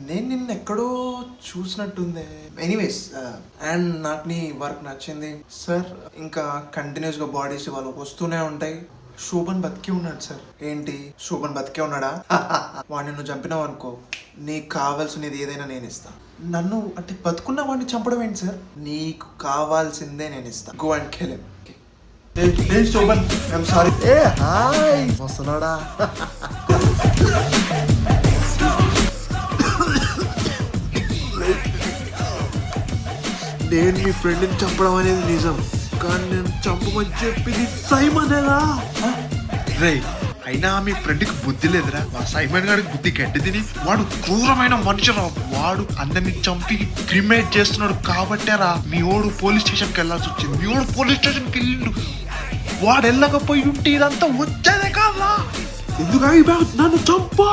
నేను నిన్న ఎక్కడో చూసినట్టుంది. ఎనీవేస్ అండ్ నాకు నీ వర్క్ నచ్చింది సార్. ఇంకా కంటిన్యూస్గా బాడీస్ వాళ్ళకి వస్తూనే ఉంటాయి. శోభన్ బతికే ఉన్నాడు సార్. ఏంటి శోభన్ బతికే ఉన్నాడా? వాడిని నువ్వు చంపినావు అనుకో, నీకు కావాల్సినది ఏదైనా నేను ఇస్తా. నన్ను అంటే బతుకున్న వాడిని చంపడం ఏంటి సార్? నీకు కావాల్సిందే నేను ఇస్తా. Go and kill him. Shobhan I'm sorry. ఏ హాయ్ వస్తున్నాడా? నేను మీ ఫ్రెండ్ని చంపడం అనేది నిజం, కానీ నేను చంపమని చెప్పింది సైమనేనా? రే అయినా మీ ఫ్రెండ్కి బుద్ధి లేదురా. సైమన్ గారికి బుద్ధి గడ్డి తిని వాడు క్రూరమైన మనుషురా. వాడు అందరిని చంపి క్రిమినేట్ చేస్తున్నాడు కాబట్టేరా మీ ఓడు పోలీస్ స్టేషన్కి వెళ్ళాల్సి వచ్చింది. మీ ఓడు పోలీస్ స్టేషన్కి వెళ్ళిండు. వాడు వెళ్ళకపోయి ఉంటే ఇదంతా వచ్చేదే కాదా? ఎందుకు నన్ను చంపా?